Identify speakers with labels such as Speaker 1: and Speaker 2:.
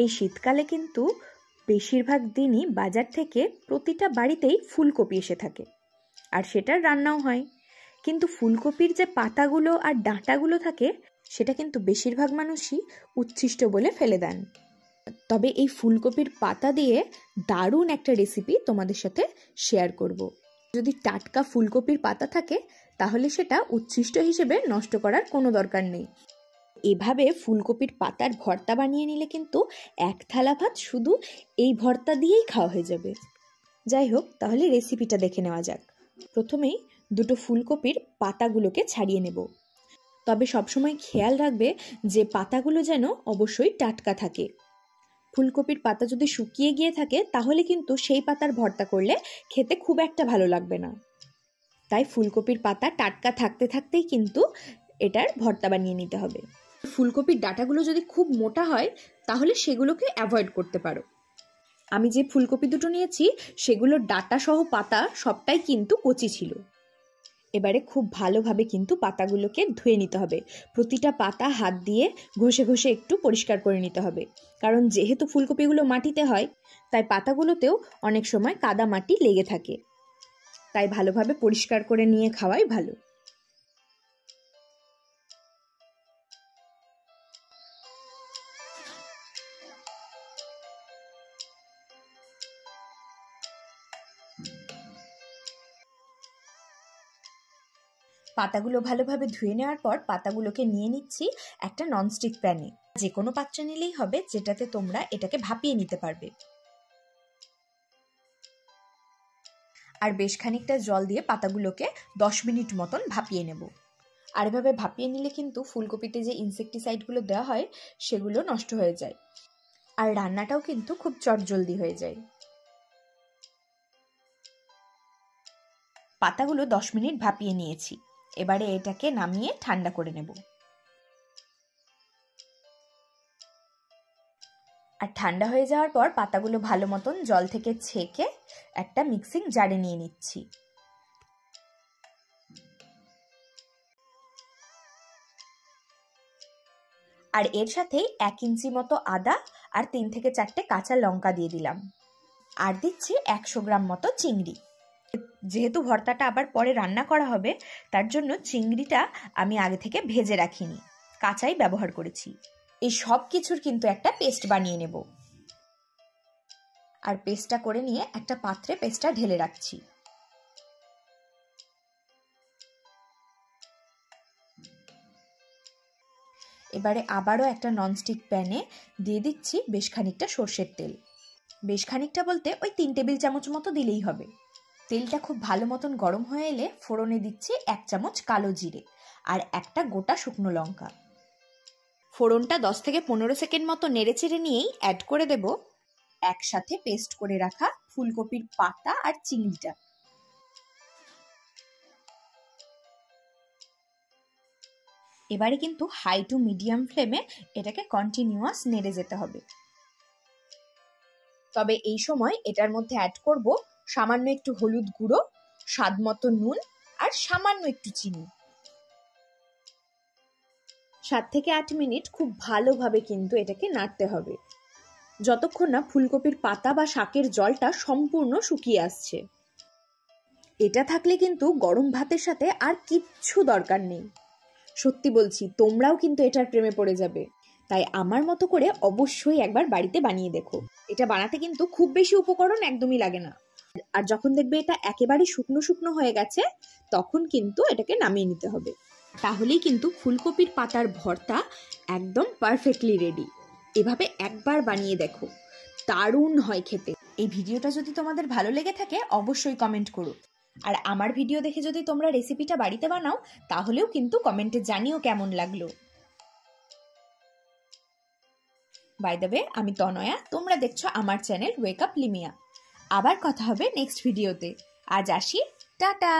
Speaker 1: এই শীতকালে কিন্তু বেশিরভাগ দিনই বাজার থেকে প্রতিটা বাড়িতেই ফুলকপি এসে থাকে, আর সেটার রান্নাও হয়। কিন্তু ফুলকপির যে পাতাগুলো আর ডাঁটাগুলো থাকে সেটা কিন্তু বেশিরভাগ মানুষই উচ্ছিষ্ট বলে ফেলে দেন। তবে এই ফুলকপির পাতা দিয়ে দারুণ একটা রেসিপি তোমাদের সাথে শেয়ার করব। যদি টাটকা ফুলকপির পাতা থাকে তাহলে সেটা উচ্ছিষ্ট হিসেবে নষ্ট করার কোনো দরকার নেই। এভাবে ফুলকপির পাতার ভর্তা বানিয়ে নিলে কিন্তু এক থালা ভাত শুধু এই ভর্তা দিয়েই খাওয়া হয়ে যাবে। যাই হোক, তাহলে রেসিপিটা দেখে নেওয়া যাক। প্রথমেই দুটো ফুলকপির পাতাগুলোকে ছাড়িয়ে নেব। তবে সবসময় খেয়াল রাখবে যে পাতাগুলো যেন অবশ্যই টাটকা থাকে। ফুলকপির পাতা যদি শুকিয়ে গিয়ে থাকে তাহলে কিন্তু সেই পাতার ভর্তা করলে খেতে খুব একটা ভালো লাগবে না। তাই ফুলকপির পাতা টাটকা থাকতে থাকতেই কিন্তু এটার ভর্তা বানিয়ে নিতে হবে। ফুলকপির ডাঁটাগুলো যদি খুব মোটা হয় তাহলে সেগুলোকে অ্যাভয়েড করতে পারো। আমি যে ফুলকপি দুটো নিয়েছি সেগুলোর ডাঁটা সহ পাতা সবটাই কিন্তু কচি ছিল। এবারে খুব ভালোভাবে কিন্তু পাতাগুলোকে ধুয়ে নিতে হবে। প্রতিটা পাতা হাত দিয়ে ঘষে ঘষে একটু পরিষ্কার করে নিতে হবে, কারণ যেহেতু ফুলকপিগুলো মাটিতে হয় তাই পাতাগুলোতেও অনেক সময় কাদা মাটি লেগে থাকে। তাই ভালোভাবে পরিষ্কার করে নিয়ে খাওয়াই ভালো। পাতাগুলো ভালোভাবে ধুয়ে নেওয়ার পর পাতাগুলোকে নিয়ে নিচ্ছি একটা ননস্টিক প্যানে। যে কোনো পাত্রে নিলেই হবে যেটাতে তোমরা এটাকে ভাপিয়ে নিতে পারবে। আর বেশ খানিকটা জল দিয়ে পাতাগুলোকে 10 মিনিট মতন ভাপিয়ে নেব। আর এভাবে ভাপিয়ে নিলে কিন্তু ফুলকপিতে যে ইনসেকটিসাইডগুলো দেওয়া হয় সেগুলো নষ্ট হয়ে যায়, আর রান্নাটাও কিন্তু খুব চটজলদি হয়ে যায়। পাতাগুলো 10 মিনিট ভাপিয়ে নিয়েছি। এবারে এটাকে নামিয়ে ঠান্ডা করে নেব। আর ঠান্ডা হয়ে যাওয়ার পর পাতাগুলো ভালো মতন জল থেকে ছেঁকে একটা মিক্সিং জারে নিয়ে নিচ্ছি। আর এর সাথেই 1 ইঞ্চি মতো আদা আর 3 থেকে 4টে কাঁচা লঙ্কা দিয়ে দিলাম। আর দিচ্ছি 100 গ্রাম মতো চিংড়ি। যেহেতু ভর্তাটা আবার পরে রান্না করা হবে তার জন্য চিংড়িটা আমি আগে থেকে ভেজে রাখিনি, কাঁচাই ব্যবহার করেছি। এই সব কিছুর কিন্তু একটা পেস্ট বানিয়ে নেব। আর পেস্টটা করে নিয়ে একটা পাত্রে পেস্টটা ঢেলে রাখছি। এবারে আবারও একটা ননস্টিক প্যানে দিয়ে দিচ্ছি বেশ খানিকটা সর্ষের তেল। বেশ খানিকটা বলতে ওই 3 টেবিল চামচ মতো দিলেই হবে। তেলটা খুব ভালো মতন গরম হয়ে এলে ফোড়নে দিচ্ছি 1 চামচ কালো জিরে আর একটা গোটা শুকনো লঙ্কা। ফোড়নটা 10 থেকে 15 সেকেন্ড মতো নেড়েচেড়ে নিয়েই অ্যাড করে দেব একসাথে পেস্ট করে রাখা ফুলকপির পাতা আর চিংড়িটা। এবারে কিন্তু হাই টু মিডিয়াম ফ্লেমে এটাকে কন্টিনিউয়াস নেড়ে যেতে হবে। তবে এই সময় এটার মধ্যে অ্যাড করব সামান্য একটু হলুদ গুঁড়ো, স্বাদ মতো নুন আর সামান্য একটু চিনি। 7 থেকে 8 মিনিট খুব ভালোভাবে কিন্তু এটাকে নাড়তে হবে, যতক্ষণ না ফুলকপির পাতা বা শাকের জলটা সম্পূর্ণ শুকিয়ে আসছে। এটা থাকলে কিন্তু গরম ভাতের সাথে আর কিচ্ছু দরকার নেই। সত্যি বলছি, তোমরাও কিন্তু এটার প্রেমে পড়ে যাবে। তাই আমার মতো করে অবশ্যই একবার বাড়িতে বানিয়ে দেখো। এটা বানাতে কিন্তু খুব বেশি উপকরণ একদমই লাগে না। আর যখন দেখবে এটা একেবারে শুকনো শুকনো হয়ে গেছে তখন কিন্তু এটাকে নামিয়ে নিতে হবে। তাহলেই কিন্তু ফুলকপির পাতার ভর্তা একদম পারফেক্টলি রেডি। এভাবে একবার বানিয়ে দেখো, দারুণ হয় খেতে। এই ভিডিওটা যদি তোমাদের ভালো লেগে থাকে অবশ্যই কমেন্ট করো। আর আমার ভিডিও দেখে যদি তোমরা রেসিপিটা বাড়িতে বানাও তাহলেও কিন্তু কমেন্টে জানিও কেমন লাগলো। বাই দ্য ওয়ে, আমি তনয়া, তোমরা দেখছো আমার চ্যানেল ওয়েক আপ লিমিয়া। আবার কথা হবে নেক্সট ভিডিওতে। আজ আসি, টাটা।